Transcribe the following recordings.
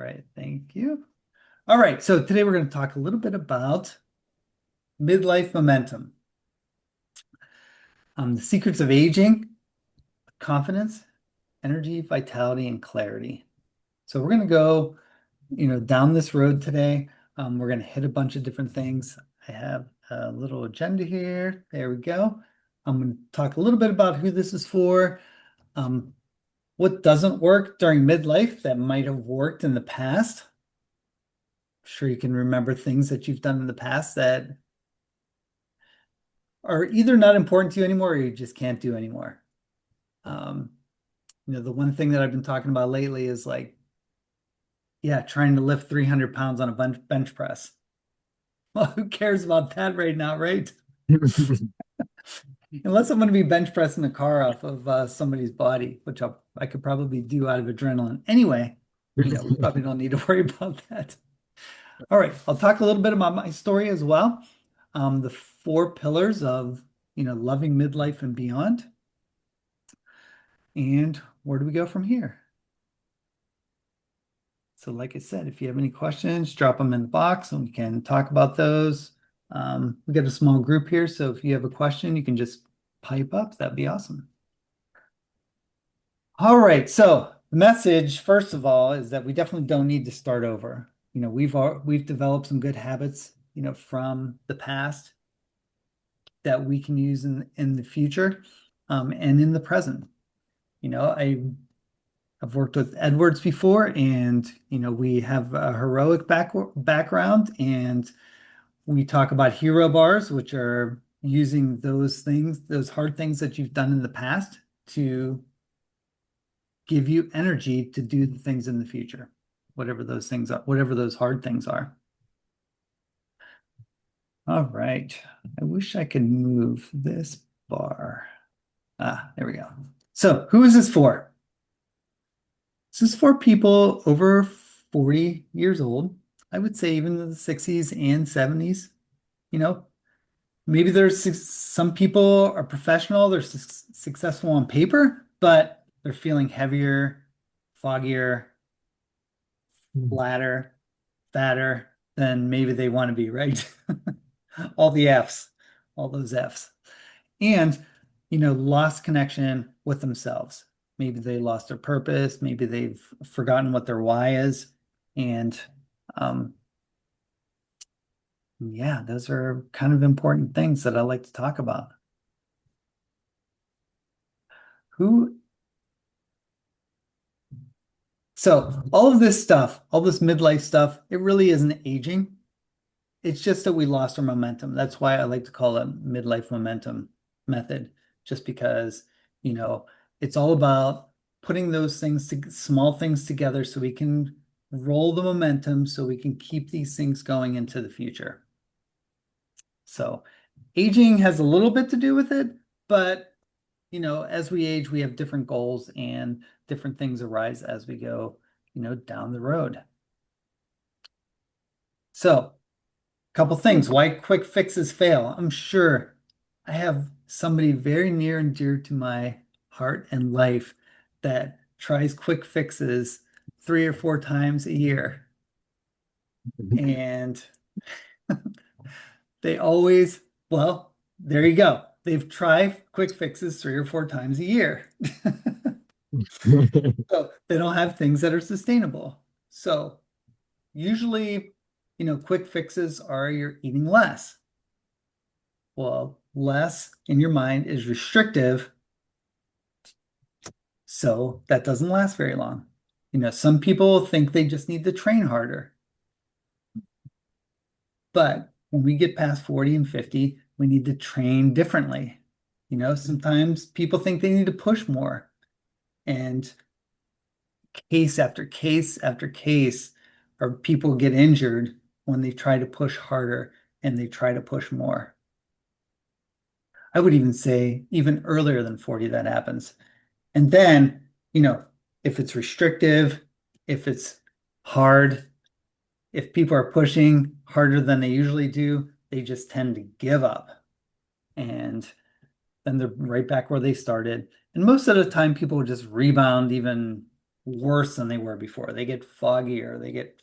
right, thank you. All right, so today we're going to talk a little bit about midlife momentum, the secrets of aging, confidence, energy, vitality, and clarity. So we're going to go, down this road today. We're going to hit a bunch of different things. I have a little agenda here. There we go. I'm going to talk a little bit about who this is for, um, what doesn't work during midlife that might have worked in the past. I'm sure you can remember things that you've done in the past that are either not important to you anymore or you just can't do anymore. Um, the one thing that I've been talking about lately is like, yeah, trying to lift 300 pounds on a bench press. Well, who cares about that right now, right? Unless I'm going to be bench pressing a car off of somebody's body, which I could probably do out of adrenaline. Anyway, we probably don't need to worry about that. All right, I'll talk a little bit about my story as well. The four pillars of, loving midlife and beyond. And where do we go from here? So like I said, if you have any questions, drop them in the box and we can talk about those. We got a small group here, so if you have a question, you can just pipe up. That'd be awesome. All right, so the message, first of all, is that we definitely don't need to start over. We've developed some good habits, from the past that we can use in the future, and in the present. I've worked with Edwards before, and we have a heroic background, and we talk about hero bars, which are using those things, those hard things that you've done in the past to give you energy to do the things in the future, whatever those things are, whatever those hard things are. All right. I wish I could move this bar. There we go. So who is this for? This is for people over 40 years old. I would say even in the 60s and 70s. You know, maybe some people are professional, they're successful on paper, but they're feeling heavier, foggier, flatter, fatter than maybe they want to be, right? All the F's, all those F's. And, lost connection with themselves. Maybe they lost their purpose. Maybe they've forgotten what their why is. And yeah, those are kind of important things that I like to talk about. Who So all of this stuff, all this midlife stuff, it really isn't aging. It's just that we lost our momentum. That's why I like to call it midlife momentum method, just because, you know, it's all about putting those things, small things together so we can roll the momentum so we can keep these things going into the future. So aging has a little bit to do with it, but as we age, we have different goals and different things arise as we go, down the road. So, a couple things. Why quick fixes fail? I'm sure I have somebody very near and dear to my heart and life that tries quick fixes 3 or 4 times a year. And they always, well, there you go. They've tried quick fixes 3 or 4 times a year. So they don't have things that are sustainable. So usually, quick fixes are you're eating less. Well, less in your mind is restrictive. So that doesn't last very long. Some people think they just need to train harder. But when we get past 40 and 50, we need to train differently. Sometimes people think they need to push more. And case after case after case, or people get injured when they try to push harder and they try to push more. I would even say even earlier than 40 that happens. And then, if it's restrictive, if it's hard, if people are pushing harder than they usually do, they just tend to give up. And then they're right back where they started. And most of the time, people just rebound even worse than they were before. They get foggier, they get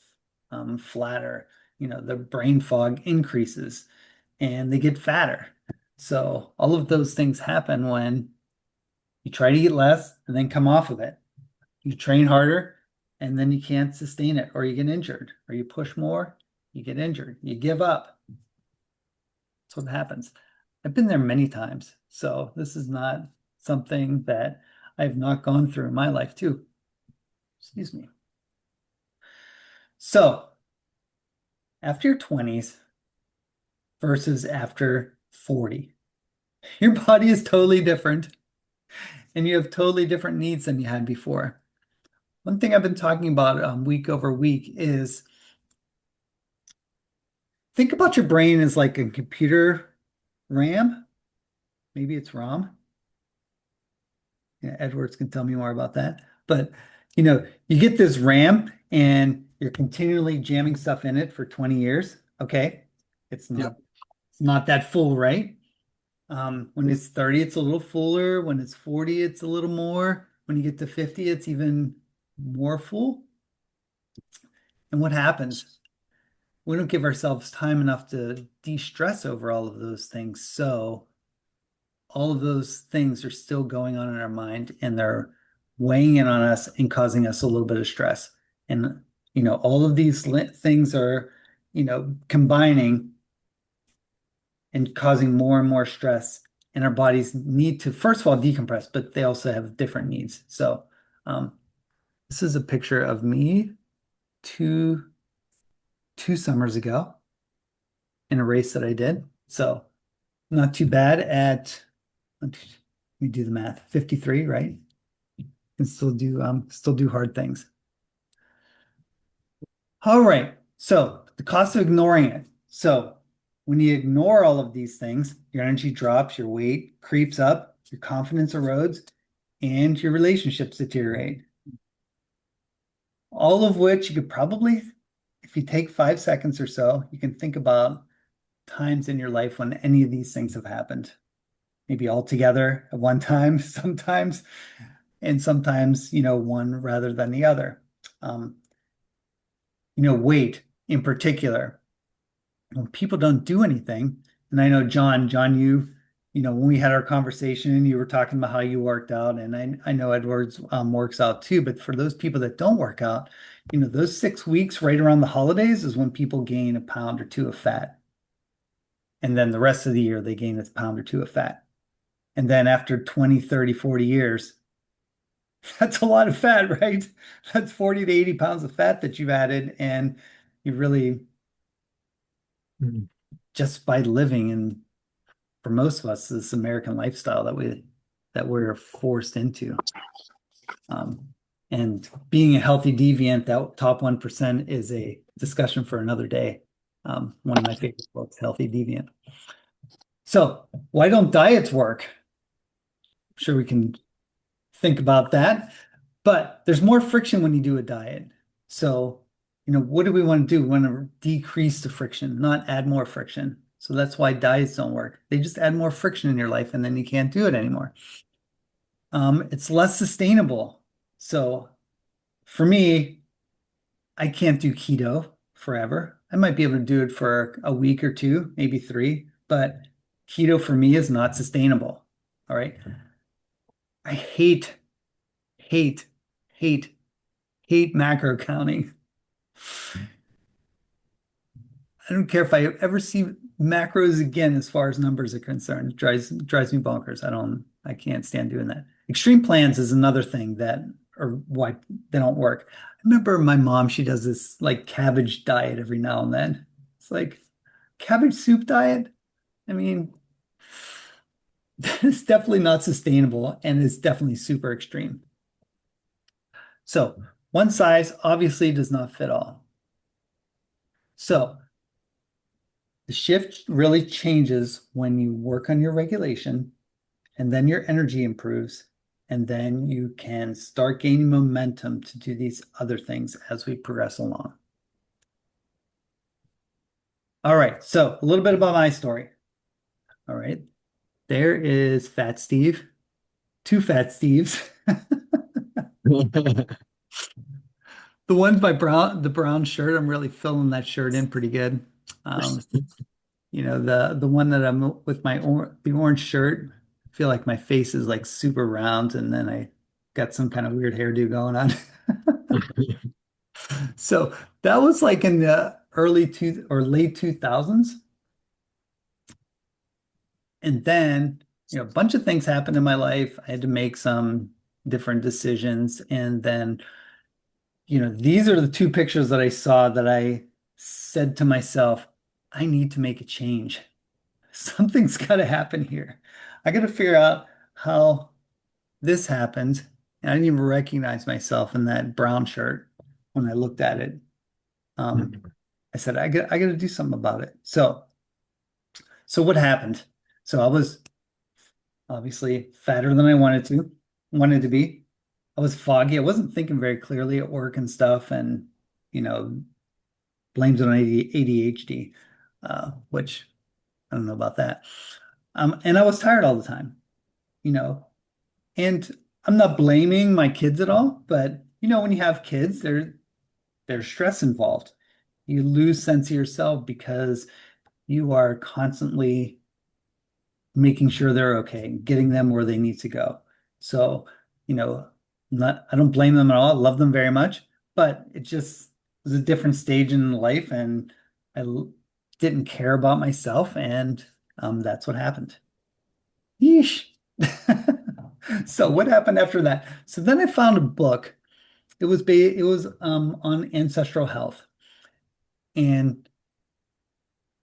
flatter. The brain fog increases and they get fatter. So all of those things happen when you try to eat less and then come off of it. You train harder and then you can't sustain it, or you get injured, or you push more, you get injured, you give up. That's what happens. I've been there many times. So this is not something that I've not gone through in my life too. Excuse me. So after your 20s versus after 40, your body is totally different and you have totally different needs than you had before. One thing I've been talking about week over week is think about your brain as like a computer RAM. Maybe it's ROM. Yeah, Edwards can tell me more about that. But you get this RAM and you're continually jamming stuff in it for 20 years. Okay. It's Yep. not it's not that full, right? When it's 30, it's a little fuller. When it's 40, it's a little more. When you get to 50, it's even more full. And what happens? We don't give ourselves time enough to de-stress over all of those things. So all of those things are still going on in our mind and they're weighing in on us and causing us a little bit of stress. And, all of these things are, combining and causing more and more stress. And our bodies need to, first of all, decompress, but they also have different needs. So, um, this is a picture of me two two summers ago in a race that I did. So, not too bad at, let me do the math, 53, right? Can still do hard things. All right. So the cost of ignoring it. So when you ignore all of these things, your energy drops, your weight creeps up, your confidence erodes, and your relationships deteriorate. All of which you could probably, if you take 5 seconds or so, you can think about times in your life when any of these things have happened. Maybe all together at one time, sometimes, and sometimes, one rather than the other. Um, weight in particular. When people don't do anything, and I know John, when we had our conversation, you were talking about how you worked out, and I know Edwards works out too. But for those people that don't work out, those 6 weeks right around the holidays is when people gain a pound or two of fat, and then the rest of the year they gain a pound or two of fat, and then after 20, 30, 40 years, that's a lot of fat, right? That's 40 to 80 pounds of fat that you've added, and you really Mhm. just by living in for most of us this American lifestyle that we're forced into. Um, and being a healthy deviant, that top 1% is a discussion for another day. One of my favorite books, Healthy Deviant. So why don't diets work? I'm sure we can think about that, but there's more friction when you do a diet. So, what do we want to do? We want to decrease the friction, not add more friction. So that's why diets don't work. They just add more friction in your life and then you can't do it anymore. It's less sustainable. So for me, I can't do keto forever. I might be able to do it for a week or two, maybe three, but keto for me is not sustainable. All right. I hate, hate, hate macro counting. I don't care if I ever see macros again as far as numbers are concerned. It drives me bonkers. I can't stand doing that. Extreme plans is another thing that or why they don't work. I remember my mom, she does this like cabbage diet every now and then. It's like cabbage soup diet. I mean, it's definitely not sustainable and it's definitely super extreme. So one size obviously does not fit all. So the shift really changes when you work on your regulation and then your energy improves. And then you can start gaining momentum to do these other things as we progress along. All right. So a little bit about my story. All right. There is Fat Steve, two Fat Steves. The ones by the brown shirt, I'm really filling that shirt in pretty good. Um, the one that I'm with the orange shirt, I feel like my face is like super round, and then I got some kind of weird hairdo going on. So that was like in the early two or late 2000s. And then, a bunch of things happened in my life. I had to make some different decisions. And then, these are the two pictures that I saw that I said to myself, I need to make a change. Something's got to happen here. I got to figure out how this happened. And I didn't even recognize myself in that brown shirt when I looked at it. Um, I said, I got to do something about it. So what happened? So I was obviously fatter than I wanted to be. I was foggy. I wasn't thinking very clearly at work and stuff, and you know, blames it on ADHD, which I don't know about that. And I was tired all the time, you know, and I'm not blaming my kids at all, but when you have kids, there's stress involved. You lose sense of yourself because you are constantly making sure they're okay, getting them where they need to go. So, I don't blame them at all. I love them very much, but it just was a different stage in life, and didn't care about myself, and that's what happened. Yeesh. So what happened after that? So then I found a book. It was on ancestral health, and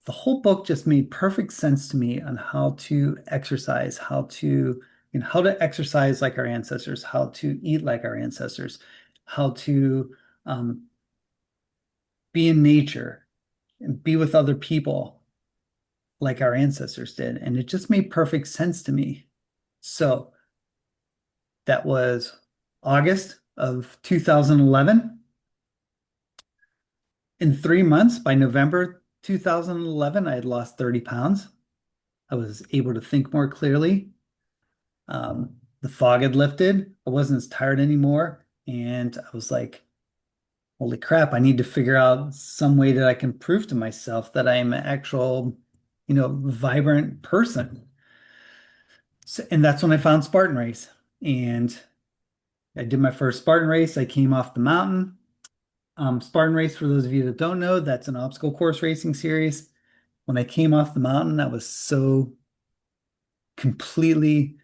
the whole book just made perfect sense to me on how to exercise, how to exercise like our ancestors, how to eat like our ancestors, how to um, be in nature and be with other people like our ancestors did. And it just made perfect sense to me. So that was August of 2011. In 3 months, by November 2011, I had lost 30 pounds. I was able to think more clearly. The fog had lifted. I wasn't as tired anymore. And I was like, holy crap, I need to figure out some way that I can prove to myself that I'm an actual, vibrant person. And that's when I found Spartan Race. And I did my first Spartan race. I came off the mountain. Spartan Race, for those of you that don't know, that's an obstacle course racing series. When I came off the mountain, I was so completely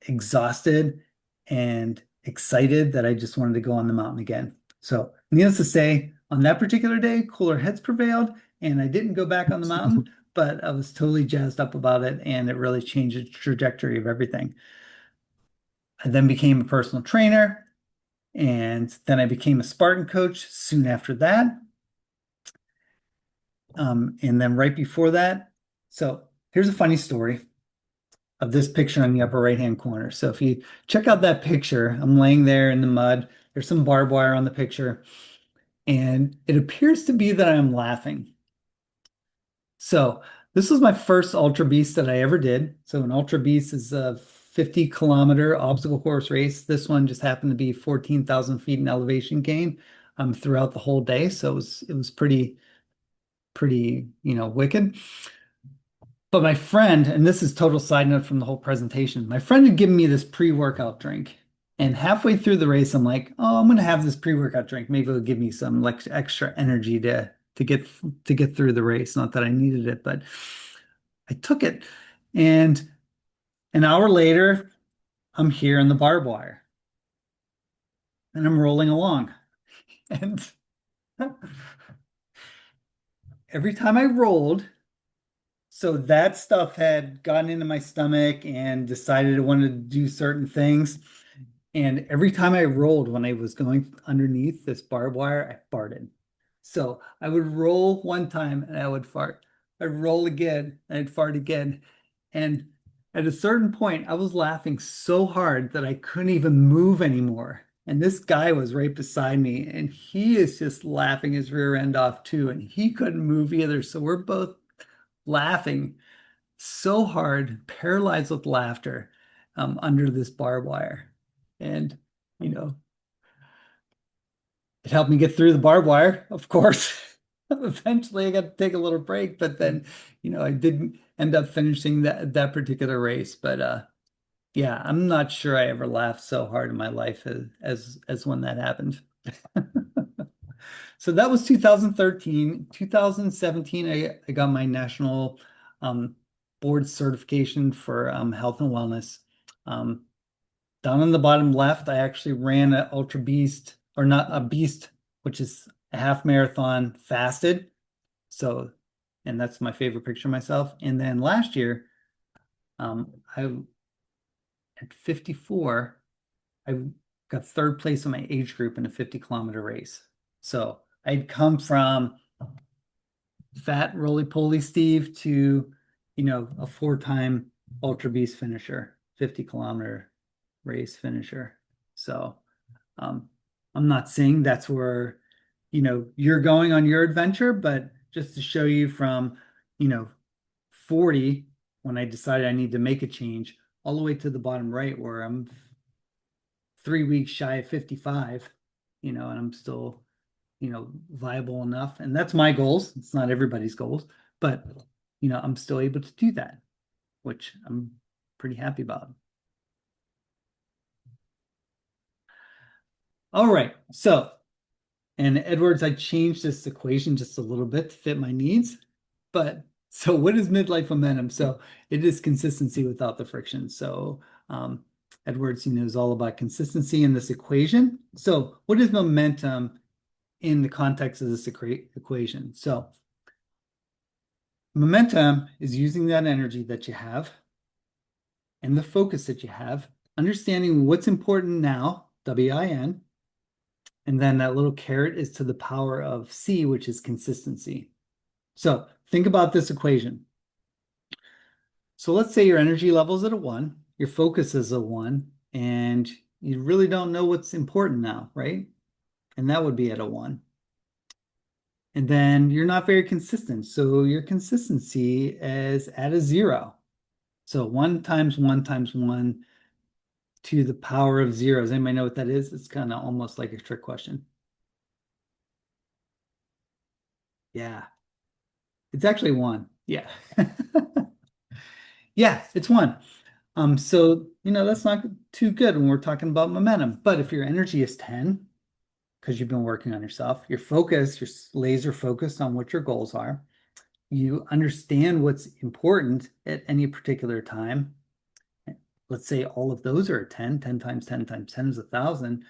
exhausted and excited that I just wanted to go on the mountain again. So, needless to say, on that particular day, cooler heads prevailed, and I didn't go back on the mountain, but I was totally jazzed up about it, and it really changed the trajectory of everything. I then became a personal trainer, and then I became a Spartan coach soon after that. And then right before that, so here's a funny story of this picture on the upper right-hand corner. So if you check out that picture, I'm laying there in the mud. There's some barbed wire on the picture, and it appears to be that I'm laughing. So this was my first Ultra Beast that I ever did. So an Ultra Beast is a 50-kilometer obstacle course race. This one just happened to be 14,000 feet in elevation gain throughout the whole day. So it was pretty, wicked. But my friend, and this is total side note from the whole presentation, my friend had given me this pre-workout drink. And halfway through the race, I'm like, oh, I'm gonna have this pre-workout drink. Maybe it'll give me some like extra energy to get through the race. Not that I needed it, but I took it. And an hour later, I'm here in the barbed wire and I'm rolling along. And every time I rolled, so that stuff had gotten into my stomach and decided I wanted to do certain things. And every time I rolled when I was going underneath this barbed wire, I farted. So I would roll one time and I would fart. I'd roll again and I'd fart again. And at a certain point, I was laughing so hard that I couldn't even move anymore. And this guy was right beside me and he is just laughing his rear end off too. And he couldn't move either. So we're both laughing so hard, paralyzed with laughter under this barbed wire. And, you know, it helped me get through the barbed wire, of course. Eventually, I got to take a little break, but then, I didn't end up finishing that particular race. But yeah, I'm not sure I ever laughed so hard in my life as when that happened. So that was 2013. 2017, I got my national um, board certification for health and wellness. Um, Down on the bottom left, I actually ran an ultra beast, or not a beast, which is a half marathon fasted. So, and that's my favorite picture of myself. And then last year, I at 54, I got third place in my age group in a 50-kilometer race. So I'd come from fat roly-poly Steve to, a four-time ultra beast finisher, 50-kilometer race finisher. So um, I'm not saying that's where, you're going on your adventure, but just to show you from, 40 when I decided I need to make a change, all the way to the bottom right where I'm 3 weeks shy of 55, and I'm still, viable enough. And that's my goals. It's not everybody's goals, but, I'm still able to do that, which I'm pretty happy about. All right. So, and Edwards, I changed this equation just a little bit to fit my needs. But so what is midlife momentum? So it is consistency without the friction. So Edwards, is all about consistency in this equation. So what is momentum in the context of this equation? So momentum is using that energy that you have and the focus that you have, understanding what's important now, WIN, and then that little caret is to the power of C, which is consistency. So think about this equation. So let's say your energy level is at a 1, your focus is a 1, and you really don't know what's important now, right? And that would be at a 1. And then you're not very consistent. So your consistency is at a 0. So 1 times 1 times 1 to the power of 0. Does anybody know what that is? It's kind of almost like a trick question. Yeah, it's actually 1. Yeah. Yeah, it's 1. So, that's not too good when we're talking about momentum. But if your energy is 10, because you've been working on yourself, you're focused, you're laser focused on what your goals are, you understand what's important at any particular time. Let's say all of those are 10, 10 times 10 times 10 is 1,000,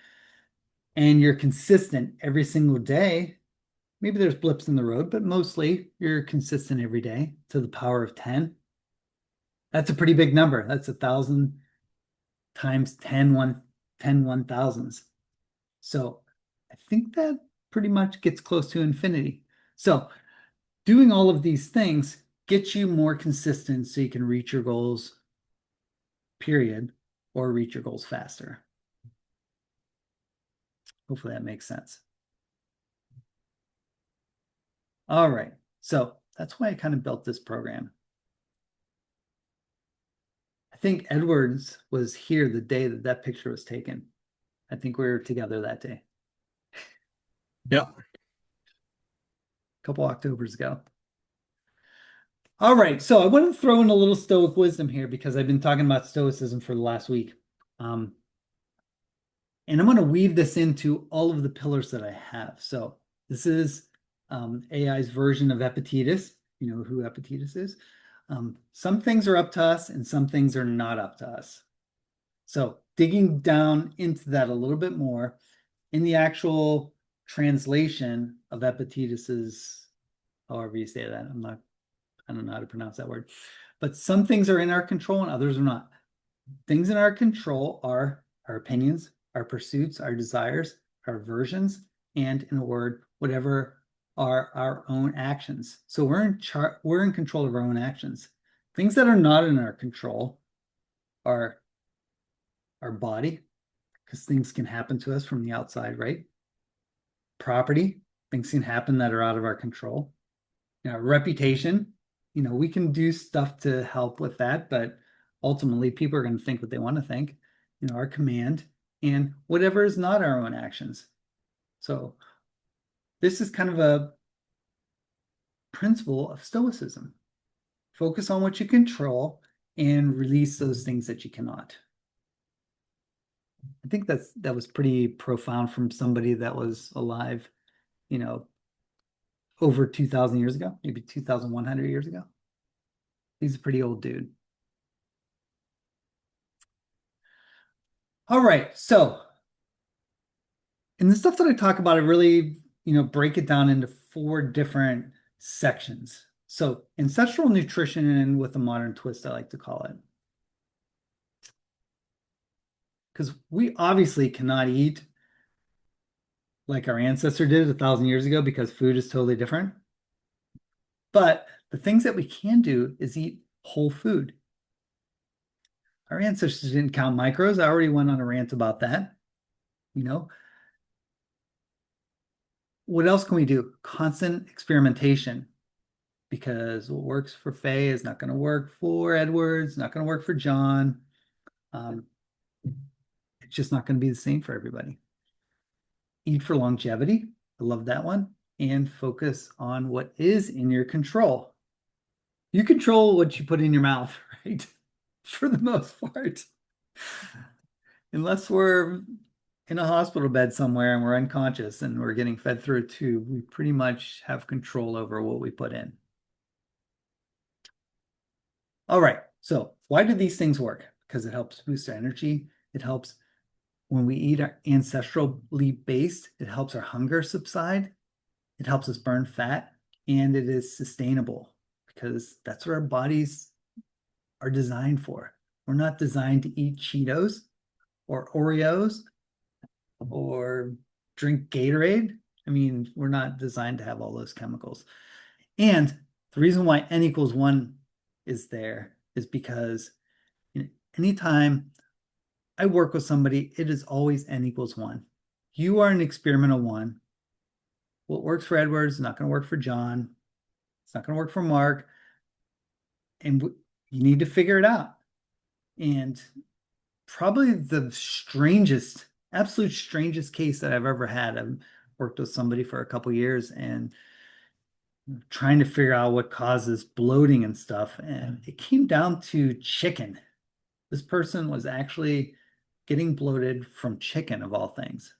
and you're consistent every single day. Maybe there's blips in the road, but mostly you're consistent every day to the power of 10. That's a pretty big number. That's 1,000 times 10, 1,000s. So I think that pretty much gets close to infinity. So doing all of these things gets you more consistent so you can reach your goals, period, or reach your goals faster. Hopefully that makes sense. All right. So that's why I kind of built this program. I think Edwards was here the day that picture was taken. I think we were together that day. Yeah. A couple Octobers ago. All right, so I want to throw in a little Stoic wisdom here because I've been talking about Stoicism for the last week. And I'm going to weave this into all of the pillars that I have. So this is AI's version of Epictetus. You know who Epictetus is? Some things are up to us and some things are not up to us. So digging down into that a little bit more, in the actual translation of Epictetus's, however you say that, I don't know how to pronounce that word, but some things are in our control and others are not. Things in our control are our opinions, our pursuits, our desires, our aversions, and in a word, whatever are our own actions. So we're in control of our own actions. Things that are not in our control are our body, because things can happen to us from the outside, right? Property, things can happen that are out of our control. Reputation, we can do stuff to help with that, but ultimately people are going to think what they want to think. Our command and whatever is not our own actions. So this is kind of a principle of Stoicism. Focus on what you control and release those things that you cannot. I think that was pretty profound from somebody that was alive, you know, over 2,000 years ago, maybe 2,100 years ago. He's a pretty old dude. All right, so in the stuff that I talk about, I really, break it down into four different sections. So ancestral nutrition with a modern twist, I like to call it. Because we obviously cannot eat like our ancestor did 1,000 years ago because food is totally different. But the things that we can do is eat whole food. Our ancestors didn't count micros. I already went on a rant about that. You know, what else can we do? Constant experimentation, because what works for Faye is not going to work for Edwards, not going to work for John. It's just not going to be the same for everybody. Eat for longevity. I love that one. And focus on what is in your control. You control what you put in your mouth, right? For the most part. Unless we're in a hospital bed somewhere and we're unconscious and we're getting fed through a tube, we pretty much have control over what we put in. All right, so why do these things work? Because it helps boost our energy. It helps when we eat our ancestrally based, it helps our hunger subside. It helps us burn fat, and it is sustainable because that's what our bodies are designed for. We're not designed to eat Cheetos or Oreos or drink Gatorade. I mean, we're not designed to have all those chemicals. And the reason why N equals 1 is there is because anytime I work with somebody, it is always N equals 1. You are an experimental 1. What works for Edwards is not going to work for John. It's not going to work for Mark. And you need to figure it out. And probably the strangest, absolute strangest case that I've ever had, I've worked with somebody for a couple years and trying to figure out what causes bloating and stuff. And it came down to chicken. This person was actually getting bloated from chicken, of all things.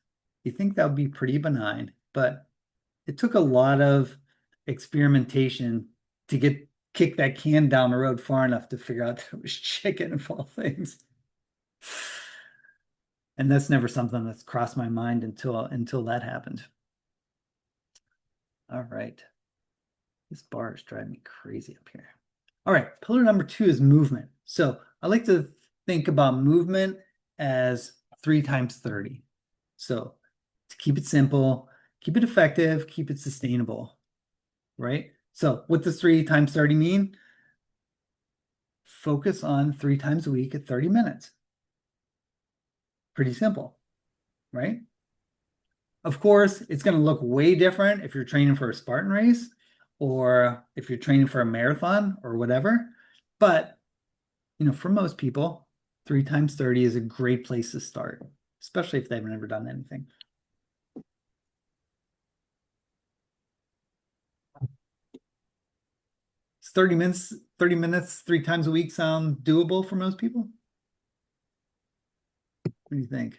You think that would be pretty benign, but it took a lot of experimentation to kick that can down the road far enough to figure out that it was chicken, of all things. And that's never something that's crossed my mind until that happened. All right. This bar is driving me crazy up here. All right, pillar number 2 is movement. So I like to think about movement as 3 times 30. So to keep it simple, keep it effective, keep it sustainable, right? So what does 3 times 30 mean? Focus on 3 times a week at 30 minutes. Pretty simple, right? Of course, it's going to look way different if you're training for a Spartan race or if you're training for a marathon or whatever. But, for most people, 3 times 30 is a great place to start, especially if they've never done anything. Does 30 minutes 3 times a week sound doable for most people? What do you think?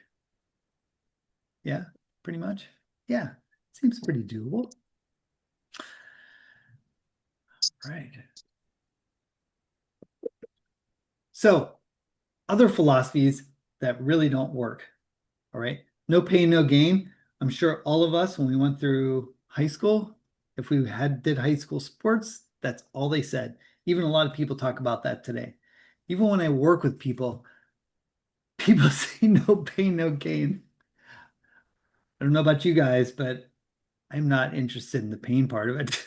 Yeah, pretty much. Yeah, seems pretty doable. Right. So, other philosophies that really don't work. All right. No pain, no gain. I'm sure all of us, when we went through high school, if we did high school sports, that's all they said. Even a lot of people talk about that today. Even when I work with people say no pain, no gain. I don't know about you guys, but I'm not interested in the pain part of it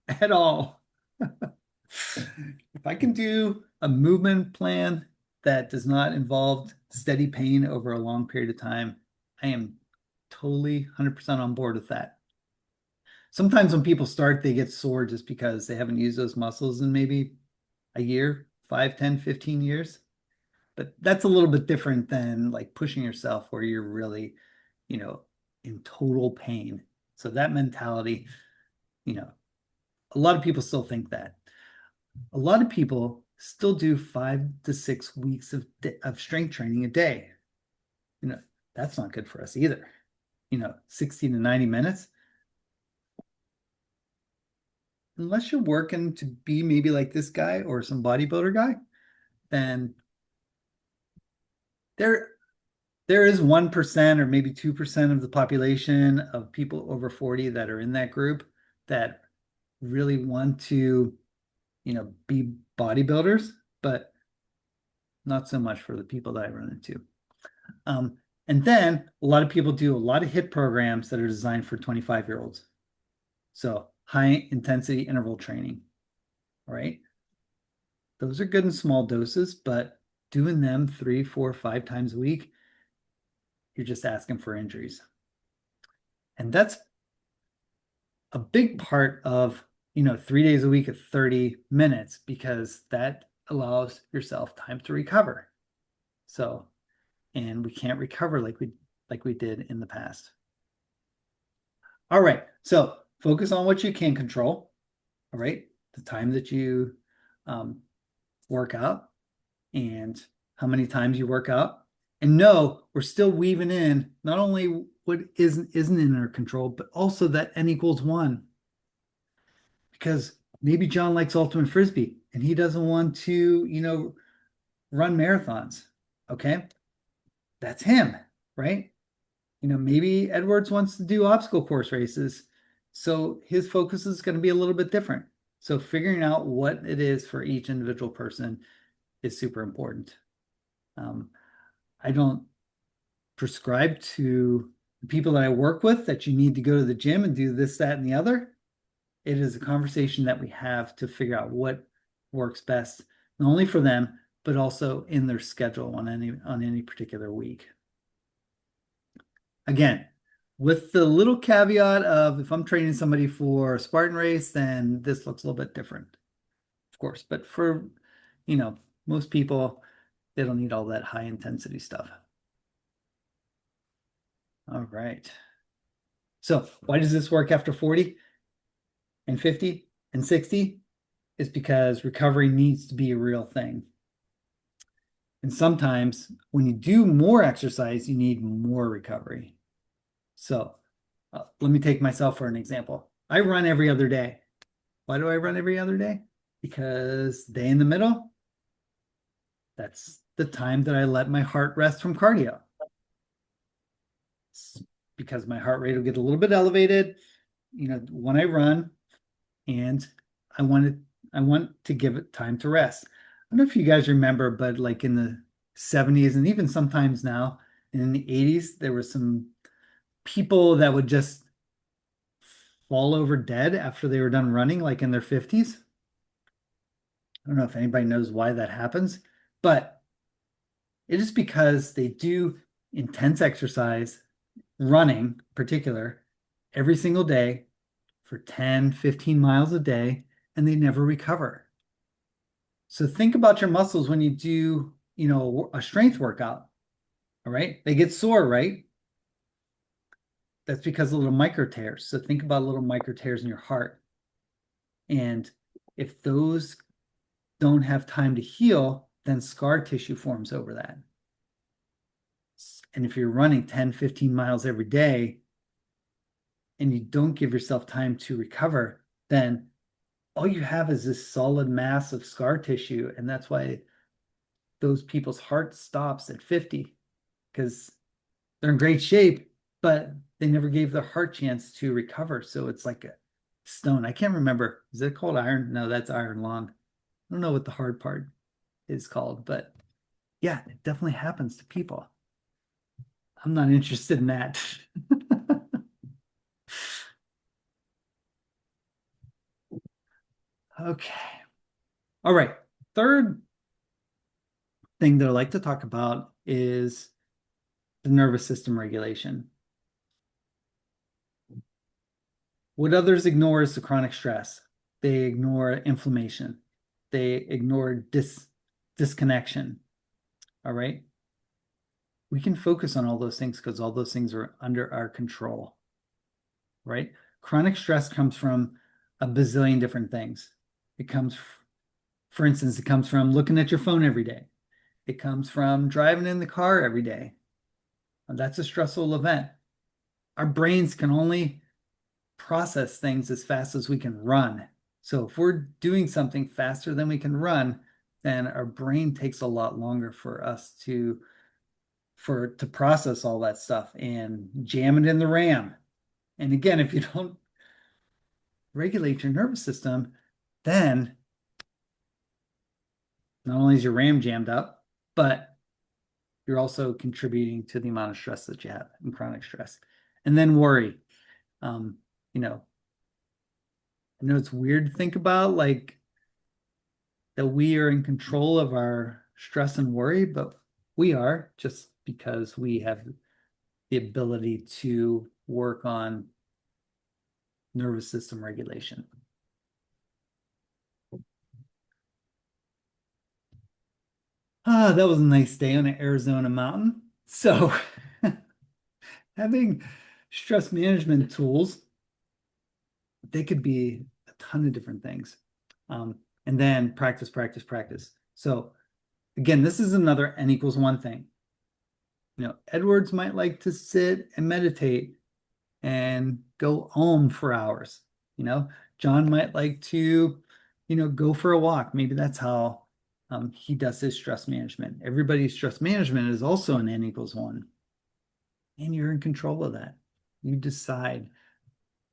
at all. If I can do a movement plan that does not involve steady pain over a long period of time, I am totally 100% on board with that. Sometimes when people start, they get sore just because they haven't used those muscles in maybe a year, 5, 10, 15 years. But that's a little bit different than like pushing yourself where you're really, you know, in total pain. So that mentality, a lot of people still think that. A lot of people still do 5 to 6 weeks of strength training a day. That's not good for us either. 60 to 90 minutes. Unless you're working to be maybe like this guy or some bodybuilder guy, then there is 1% or maybe 2% of the population of people over 40 that are in that group that really want to, be bodybuilders, but not so much for the people that I run into. And then a lot of people do a lot of HIIT programs that are designed for 25-year-olds. So high intensity interval training, right? Those are good in small doses, but doing them 3, 4, 5 times a week, you're just asking for injuries. And that's a big part of, 3 days a week at 30 minutes, because that allows yourself time to recover. So, and we can't recover like we did in the past. All right. So focus on what you can control. All right. The time that you work out and how many times you work out. And no, we're still weaving in not only what isn't in our control, but also that n equals 1. Because maybe John likes ultimate frisbee and he doesn't want to, run marathons. Okay. That's him, right? Maybe Edwards wants to do obstacle course races. So his focus is going to be a little bit different. So figuring out what it is for each individual person is super important. I don't prescribe to the people that I work with that you need to go to the gym and do this, that, and the other. It is a conversation that we have to figure out what works best, not only for them, but also in their schedule on any particular week. Again, with the little caveat of if I'm training somebody for a Spartan race, then this looks a little bit different, of course. But for, most people, they don't need all that high intensity stuff. All right. So why does this work after 40 and 50 and 60? Is because recovery needs to be a real thing. And sometimes when you do more exercise, you need more recovery. So let me take myself for an example. I run every other day. Why do I run every other day? Because day in the middle, that's the time that I let my heart rest from cardio. It's because my heart rate will get a little bit elevated, when I run, and I want to give it time to rest. I don't know if you guys remember, but like in the 70s and even sometimes now in the 80s, there were some people that would just fall over dead after they were done running, like in their 50s. I don't know if anybody knows why that happens, but it is because they do intense exercise, running in particular, every single day for 10, 15 miles a day, and they never recover. So think about your muscles when you do, a strength workout. All right. They get sore, right? That's because of little micro tears. So think about little micro tears in your heart. And if those don't have time to heal, then scar tissue forms over that. And if you're running 10, 15 miles every day and you don't give yourself time to recover, then all you have is this solid mass of scar tissue. And that's why those people's heart stops at 50, because they're in great shape, but they never gave their heart chance to recover. So it's like a stone. I can't remember. Is it called iron? No, that's iron lung. I don't know what the hard part is called, but yeah, it definitely happens to people. I'm not interested in that. Okay. All right. Third thing that I like to talk about is the nervous system regulation. What others ignore is the chronic stress. They ignore inflammation. They ignore disconnection. All right. we can focus on all those things because all those things are under our control, right? Chronic stress comes from a bazillion different things. It comes, for instance, it comes from looking at your phone every day. It comes from driving in the car every day. That's a stressful event. Our brains can only process things as fast as we can run. So if we're doing something faster than we can run, then our brain takes a lot longer for us to process all that stuff and jam it in the RAM. And again, if you don't regulate your nervous system, then not only is your RAM jammed up, but you're also contributing to the amount of stress that you have and chronic stress. And then worry. Um, you know, I know it's weird to think about like that we are in control of our stress and worry, but we are just because we have the ability to work on nervous system regulation. Ah, that was a nice day on an Arizona mountain. So having stress management tools, they could be a ton of different things. And then practice, practice, practice. So again, this is another N equals one thing. Edwards might like to sit and meditate and go home for hours. John might like to, go for a walk. Maybe that's how he does his stress management. Everybody's stress management is also an N equals one. And you're in control of that. You decide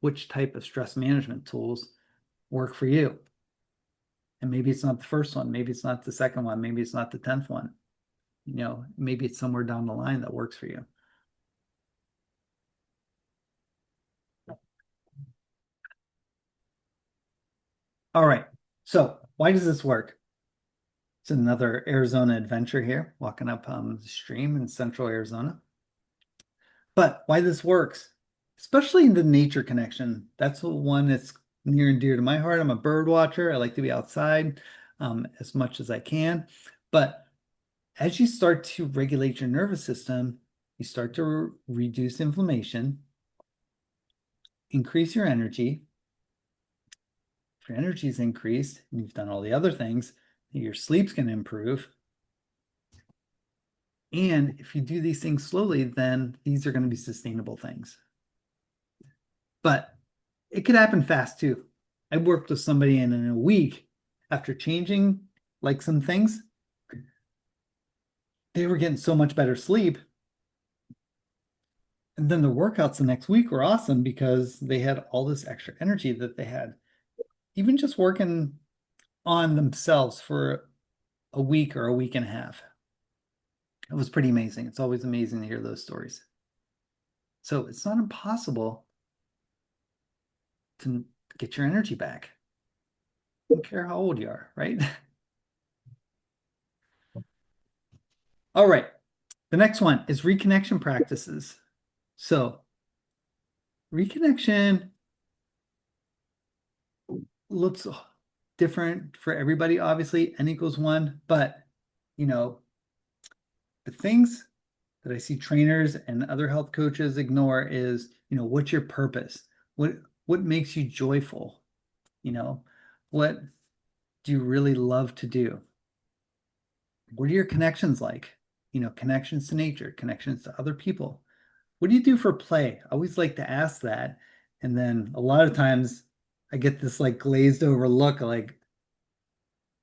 which type of stress management tools work for you. And maybe it's not the first one. Maybe it's not the second one. Maybe it's not the 10th one. Maybe it's somewhere down the line that works for you. All right. So why does this work? It's another Arizona adventure here, walking up the stream in central Arizona. But why this works, especially the nature connection, that's the one that's near and dear to my heart. I'm a bird watcher. I like to be outside as much as I can. But as you start to regulate your nervous system, you start to reduce inflammation, increase your energy. If your energy is increased and you've done all the other things, your sleep's going to improve. And if you do these things slowly, then these are going to be sustainable things. But it could happen fast too. I worked with somebody and in a week after changing like some things, they were getting so much better sleep. And then the workouts the next week were awesome because they had all this extra energy that they had. Even just working on themselves for a week or a week and a half. It was pretty amazing. It's always amazing to hear those stories. So it's not impossible to get your energy back. I don't care how old you are, right? All right. The next one is reconnection practices. So reconnection looks different for everybody, obviously, N equals one, but the things that I see trainers and other health coaches ignore is, what's your purpose? What makes you joyful? What do you really love to do? What are your connections like? Connections to nature, connections to other people. What do you do for play? I always like to ask that. And then a lot of times I get this like glazed over look like,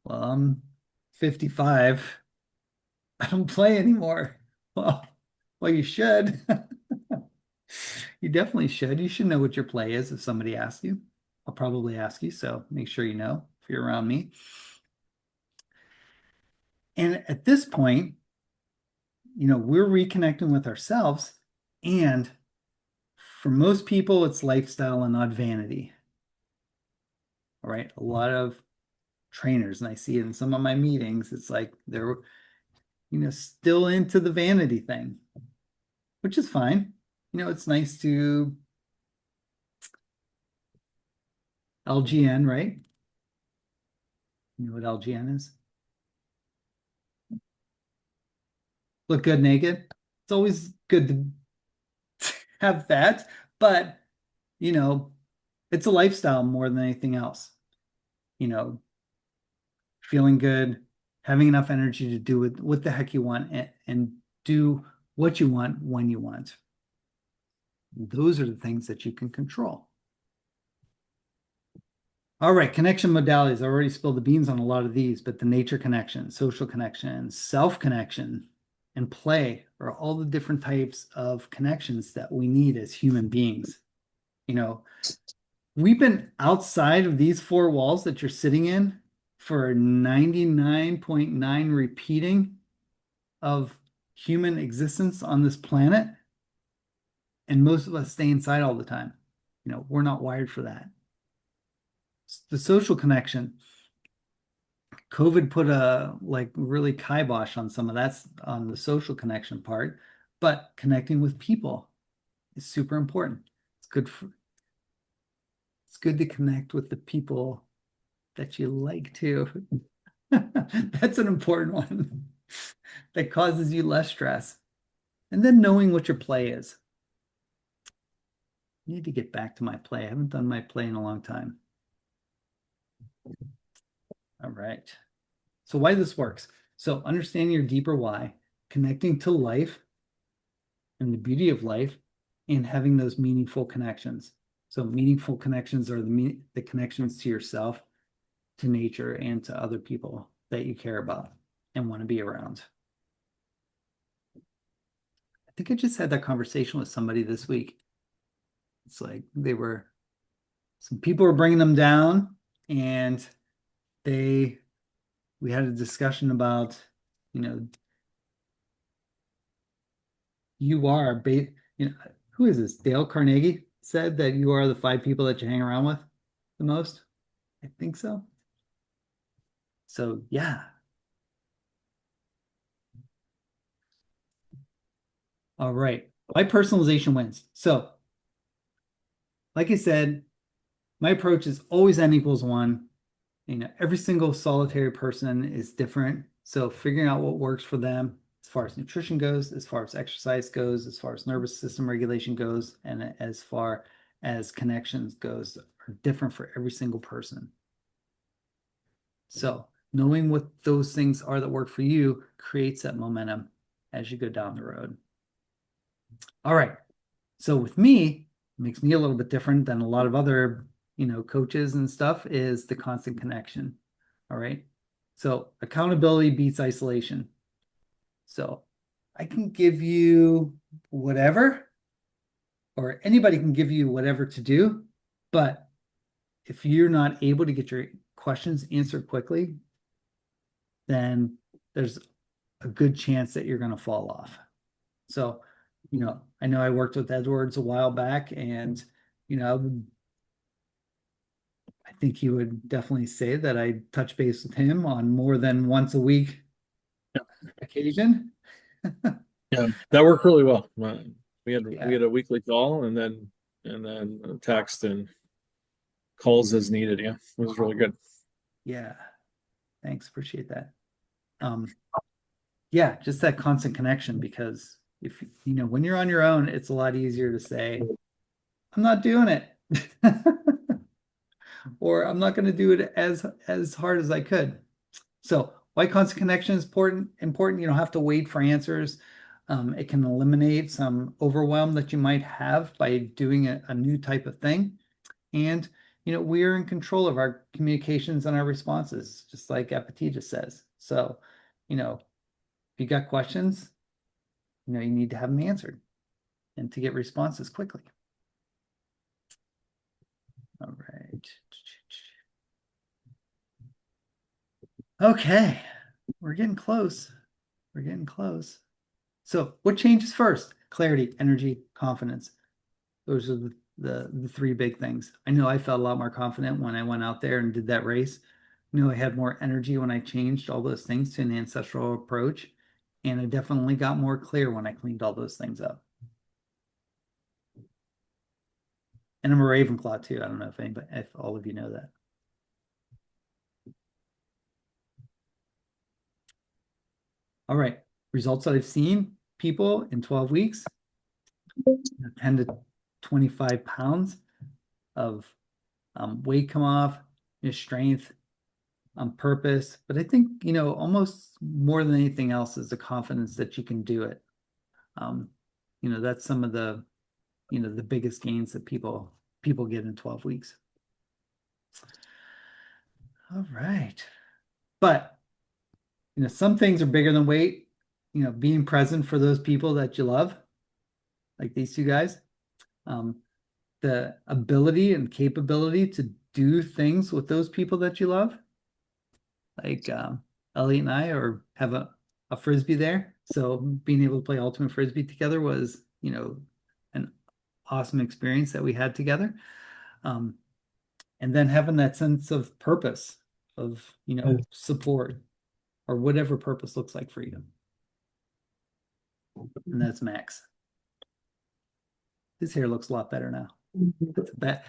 well, I'm 55. I don't play anymore. Well, you should. You definitely should. You should know what your play is if somebody asks you. I'll probably ask you, so make sure you know if you're around me. And at this point, we're reconnecting with ourselves. And for most people, it's lifestyle and not vanity. All right. A lot of trainers, and I see it in some of my meetings, it's like they're, still into the vanity thing, which is fine. It's nice to LGN, right? You know what LGN is? Look good naked. It's always good to have that, but you know, it's a lifestyle more than anything else. You know, feeling good, having enough energy to do what the heck you want and do what you want when you want. Those are the things that you can control. All right, connection modalities. I already spilled the beans on a lot of these, but the nature connection, social connection, self connection, and play are all the different types of connections that we need as human beings. You know, we've been outside of these four walls that you're sitting in for 99.9 repeating of human existence on this planet, and most of us stay inside all the time. We're not wired for that. The social connection, COVID put a like really kibosh on some of that's on the social connection part, but connecting with people is super important. It's good for it's good to connect with the people that you like to. That's an important one that causes you less stress. And then knowing what your play is. I need to get back to my play. I haven't done my play in a long time. All right. So why this works. So understanding your deeper why, connecting to life and the beauty of life, and having those meaningful connections. So meaningful connections are the connections to yourself, to nature, and to other people that you care about and want to be around. I think I just had that conversation with somebody this week. It's like some people were bringing them down, and we had a discussion about, you know, you are, who is this? Dale Carnegie said that you are the five people that you hang around with the most. I think so. So, yeah. All right. My personalization wins. So, like I said, my approach is always n equals one. Every single solitary person is different. So, figuring out what works for them as far as nutrition goes, as far as exercise goes, as far as nervous system regulation goes, and as far as connections goes, are different for every single person. So, knowing what those things are that work for you creates that momentum as you go down the road. All right. So with me, makes me a little bit different than a lot of other, coaches and stuff is the constant connection. All right. So accountability beats isolation. So I can give you whatever, or anybody can give you whatever to do, but if you're not able to get your questions answered quickly, then there's a good chance that you're going to fall off. So, I know I worked with Edwards a while back, and, I think he would definitely say that I touch base with him on more than once a week occasion. Yeah, that worked really well. We Yeah, had a weekly call and then a text and calls as needed. Yeah, it was really good. yeah. Thanks, appreciate that. Yeah, just that constant connection because if when you're on your own, it's a lot easier to say, I'm not doing it. Or I'm not going to do it as hard as I could. So why constant connection is important. You don't have to wait for answers. It can eliminate some overwhelm that you might have by doing a new type of thing. And we are in control of our communications and our responses, just like Epictetus says. So, if you got questions, you need to have them answered and to get responses quickly. All right. Okay, we're getting close. We're getting close. So, what changes first? Clarity, energy, confidence. Those are the three big things. I know I felt a lot more confident when I went out there and did that race. I had more energy when I changed all those things to an ancestral approach. And I definitely got more clear when I cleaned all those things up. And I'm a Ravenclaw too. I don't know if all of you know that. All right. Results that I've seen. people in 12 weeks, 10 to 25 pounds of weight come off, your strength on purpose. But I think, almost more than anything else is the confidence that you can do it. That's some of the, the biggest gains that people get in 12 weeks. All right. But, some things are bigger than weight, being present for those people that you love, like these two guys. The ability and capability to do things with those people that you love. Like Elliot and I have a frisbee there. So being able to play ultimate frisbee together was, an awesome experience that we had together. And then having that sense of purpose, of, support, or whatever purpose looks like for you. And that's Max. His hair looks a lot better now. That's a bad.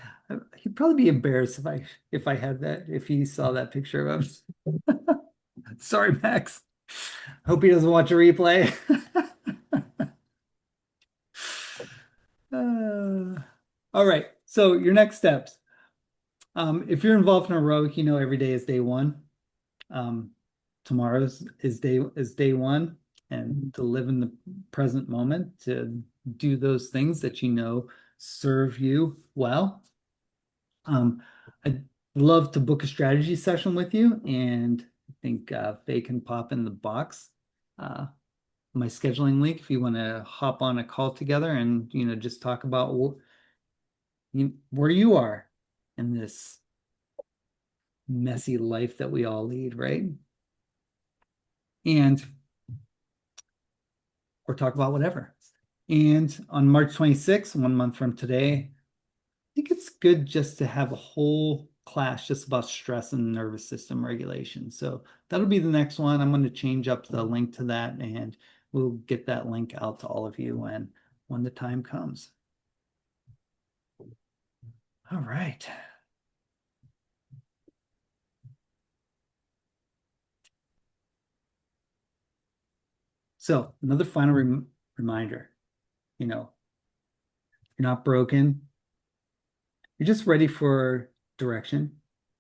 He'd probably be embarrassed if he saw that picture of him. Sorry, Max. Hope he doesn't watch a replay. All right. So your next steps. If you're involved in aerobic, every day is day one. Tomorrow's is day one, and to live in the present moment, to do those things that serve you well. I'd love to book a strategy session with you, and I think Faye can pop in the box my scheduling link if you want to hop on a call together and just talk about where you are in this messy life that we all lead, right? Or talk about whatever. And on March 26th, 1 month from today, I think it's good just to have a whole class just about stress and nervous system regulation. So that'll be the next one. I'm going to change up the link to that, and we'll get that link out to all of you when the time comes. All right. So another final reminder, you're not broken. You're just ready for direction.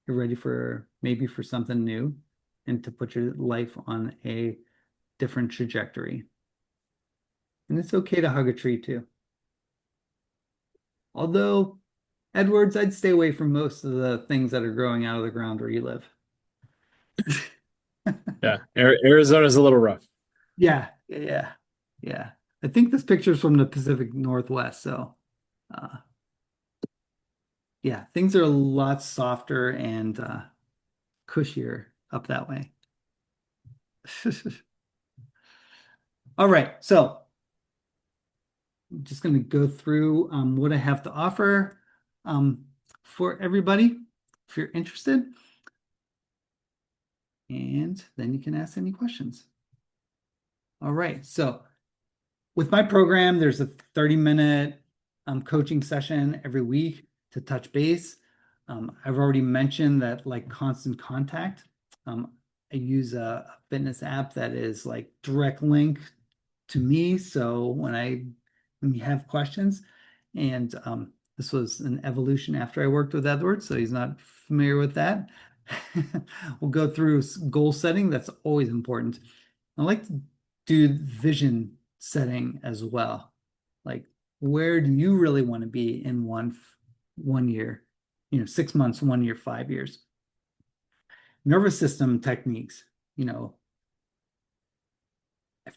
You're ready for maybe for something new and to put your life on a different trajectory. And it's okay to hug a tree too. Although, Edwards, I'd stay away from most of the things that are growing out of the ground where you live. Yeah, Arizona's a little rough. Yeah. I think this picture's from the Pacific Northwest, so yeah, things are a lot softer and cushier up that way. All right, so I'm just going to go through what I have to offer for everybody if you're interested. And then you can ask any questions. All right, so with my program, there's a 30-minute coaching session every week to touch base. I've already mentioned that, like Constant Contact. I use a fitness app that is like direct link to me. So when you have questions, and this was an evolution after I worked with Edward, so he's not familiar with that. We'll go through goal setting. That's always important. I like to do vision setting as well. Like, where do you really want to be in one year, 6 months, 1 year, 5 years? Nervous system techniques, I've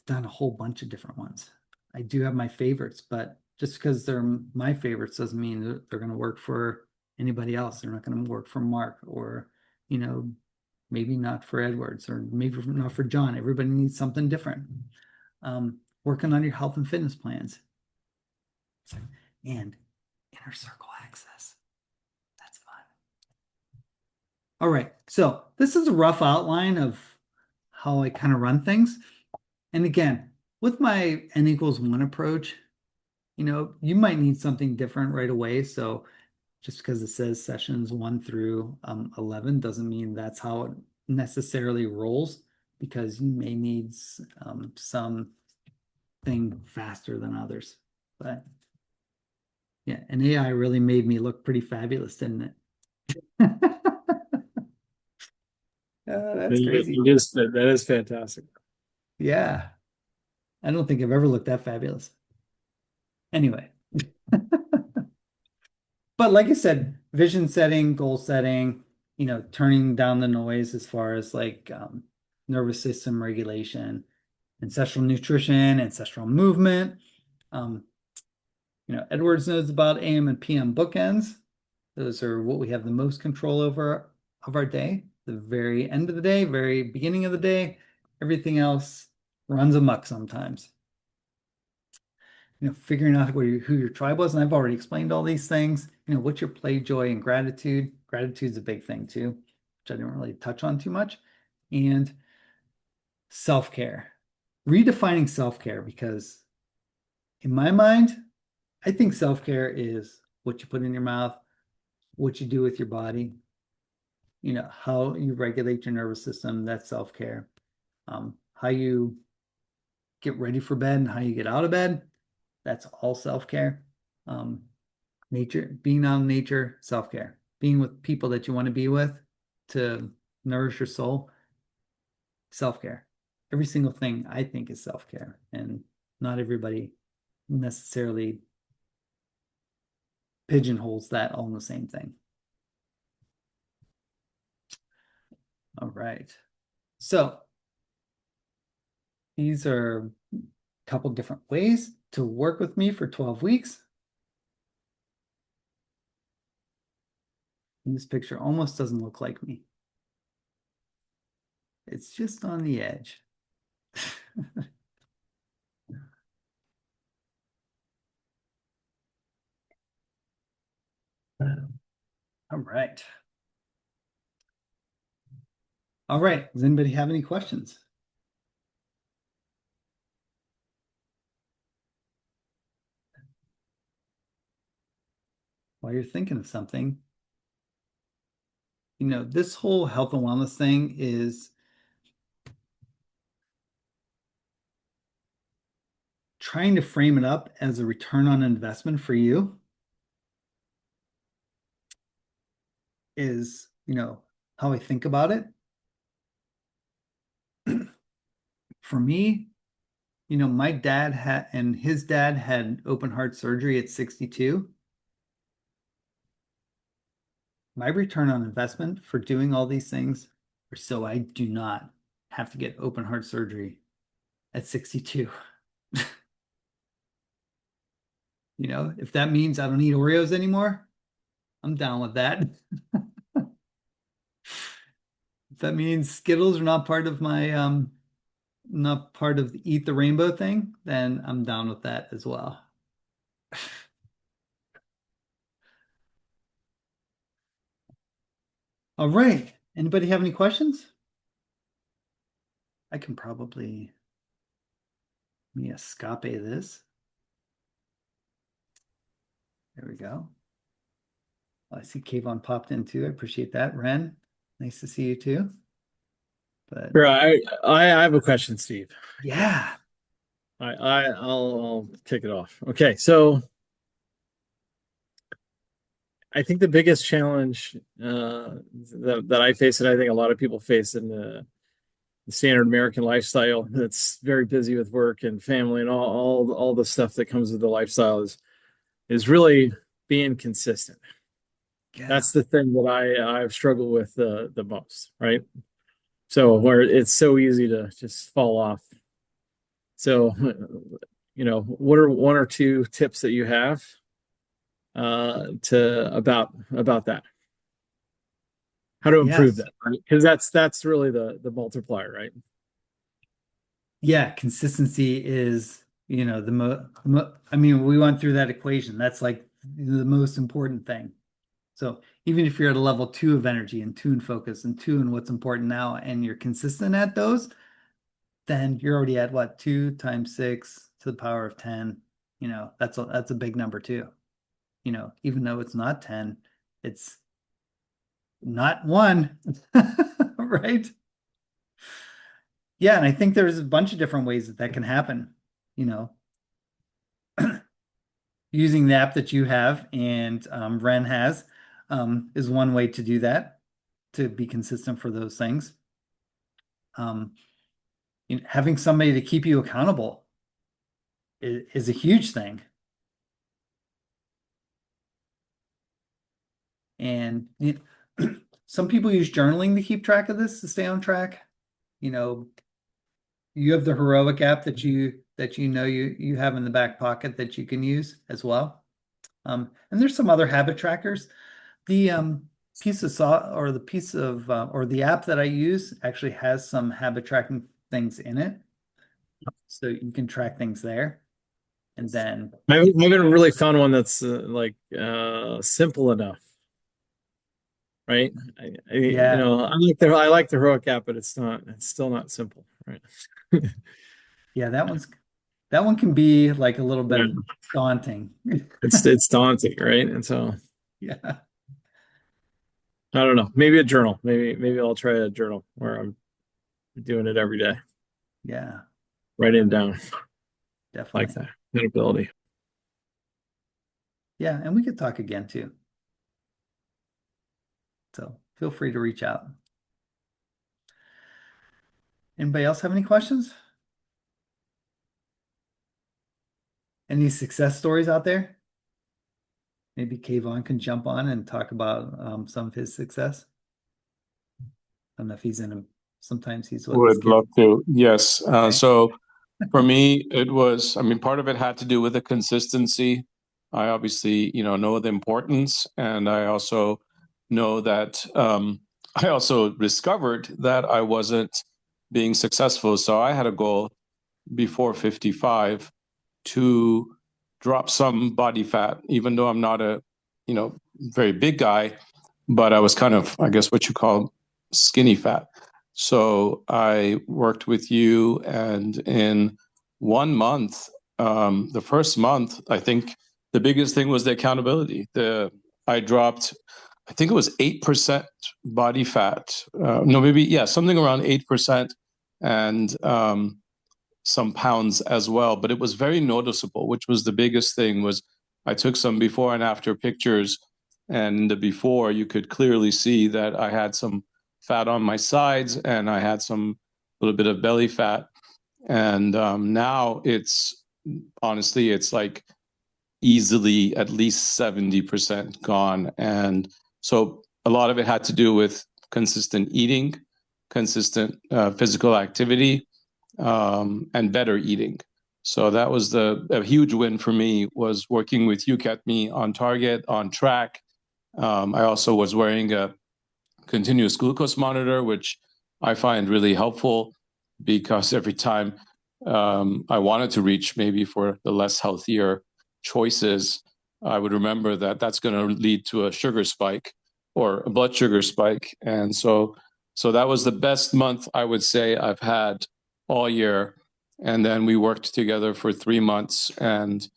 done a whole bunch of different ones. I do have my favorites, but just because they're my favorites doesn't mean they're going to work for anybody else. They're not going to work for Mark, or, maybe not for Edwards, or maybe not for John. Everybody needs something different. Working on your health and fitness plans, and inner circle access. That's fun. All right, so this is a rough outline of how I kind of run things. And again, with my N=1 approach, you might need something different right away. So just because it says sessions 1 through 11 doesn't mean that's how it necessarily rolls, because you may need some thing faster than others. But yeah, and AI really made me look pretty fabulous, didn't it? That's crazy. That is fantastic. Yeah. I don't think I've ever looked that fabulous. Anyway, but like I said, vision setting, goal setting, turning down the noise as far as like nervous system regulation, ancestral nutrition, ancestral movement. Um, Edwards knows about AM and PM bookends. Those are what we have the most control over of our day. The very end of the day, very beginning of the day, everything else runs amok sometimes. Figuring out who your tribe was. And I've already explained all these things. What's your play, joy, and gratitude? Gratitude's a big thing too, which I didn't really touch on too much. And self-care, redefining self-care, because in my mind, I think self-care is what you put in your mouth, what you do with your body, how you regulate your nervous system, that's self-care. How you get ready for bed and how you get out of bed, that's all self-care. Nature, being out in nature, self-care. Being with people that you want to be with to nourish your soul, self-care. Every single thing I think is self-care, and not everybody necessarily pigeonholes that all in the same thing. All right. So these are a couple different ways to work with me for 12 weeks. And this picture almost doesn't look like me. It's just on the edge. All right. All right. Does anybody have any questions? While you're thinking of something, this whole health and wellness thing is trying to frame it up as a return on investment for you is, how I think about it. For me, my dad had, and his dad had open heart surgery at 62. My return on investment for doing all these things are so I do not have to get open heart surgery at 62. If that means I don't eat Oreos anymore, I'm down with that. If that means Skittles are not part of my not part of the Eat the Rainbow thing, then I'm down with that as well. All right. Anybody have any questions? I can probably let me escape this. There we go. I see Kayvon popped in too. I appreciate that. Ren, nice to see you too. But Sure, I have a question, Steve. yeah, I'll kick it off. Okay, so I think the biggest challenge that I face, and I think a lot of people face in the standard American lifestyle that's very busy with work and family and all the stuff that comes with the lifestyle is really being consistent. yeah, That's the thing that I've struggled with the most, right? So where it's so easy to just fall off. So, what are one or two tips that you have to about that? How to improve yes. that, right? Because that's really the multiplier, right? Yeah, consistency is, I mean, we went through that equation. That's like the most important thing. So even if you're at a level 2 of energy and 2 in focus and 2 in what's important now, and you're consistent at those, then you're already at what, 2 times 6 to the power of 10. That's a big number too. Even though it's not 10, it's not 1, right? Yeah, and I think there's a bunch of different ways that can happen. using the app that you have and Ren has is one way to do that, to be consistent for those things. Um, having somebody to keep you accountable is a huge thing. And some people use journaling to keep track of this, to stay on track. You know, you have the heroic app that you have in the back pocket that you can use as well. And there's some other habit trackers. The piece of saw or the piece of or the app that I use actually has some habit tracking things in it, so you can track things there. And then I haven't really found one that's simple enough, right? yeah, I like the heroic app, but it's still not simple, right? yeah, that one can be like a little Yeah, bit daunting. it's daunting, right? And so Yeah, I don't know. Maybe a journal. Maybe I'll try a journal where I'm doing it every day, yeah, writing it down like definitely. that ability. Yeah, and we could talk again too. So feel free to reach out. Anybody else have any questions? Any success stories out there? Maybe Kayvon can jump on and talk about some of his success. I don't know if he's in a, sometimes he's with his Would kids. love to. Yes. Okay. So for me, it was, I mean, part of it had to do with the consistency. I obviously, know the importance, and I also know that I also discovered that I wasn't being successful. So I had a goal before 55 to drop some body fat, even though I'm not a, very big guy, but I was kind of, I guess, what you call skinny fat. So I worked with you, and in 1 month, the first month, I think the biggest thing was the accountability. I dropped, I think it was 8% body fat. No, maybe, yeah, something around 8%, and some pounds as well. But it was very noticeable, which was the biggest thing. Was I took some before and after pictures, and in the before you could clearly see that I had some fat on my sides and I had some little bit of belly fat. And now it's honestly, it's like easily at least 70% gone. And so a lot of it had to do with consistent eating, consistent physical activity, and better eating. So that was a huge win for me, was working with you, kept me on target, on track. I also was wearing a continuous glucose monitor, which I find really helpful, because every time I wanted to reach maybe for the less healthier choices, I would remember that that's going to lead to a sugar spike or a blood sugar spike. And so that was the best month I would say I've had all year. And then we worked together for 3 months. And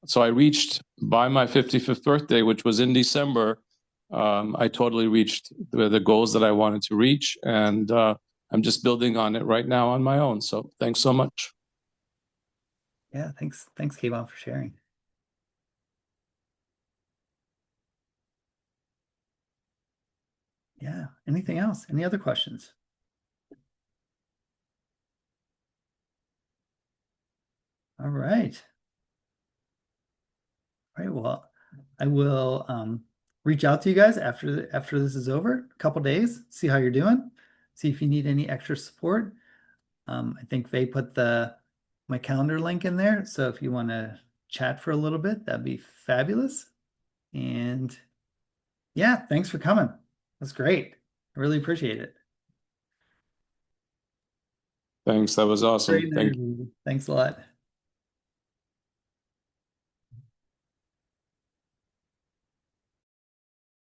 so I reached, by my 55th birthday, which was in December, I totally reached the goals that I wanted to reach. And I'm just building on it right now on my own. So thanks so much. Yeah, thanks, Kayvon, for sharing. Yeah. Anything else? Any other questions? All right. All right. Well, I will reach out to you guys after this is over, a couple days, see how you're doing, see if you need any extra support. I think they put my calendar link in there, so if you want to chat for a little bit, that'd be fabulous. And yeah, thanks for coming. That's great. I really appreciate it. Thanks. That was awesome. Great Thank you. interview. Thanks a lot.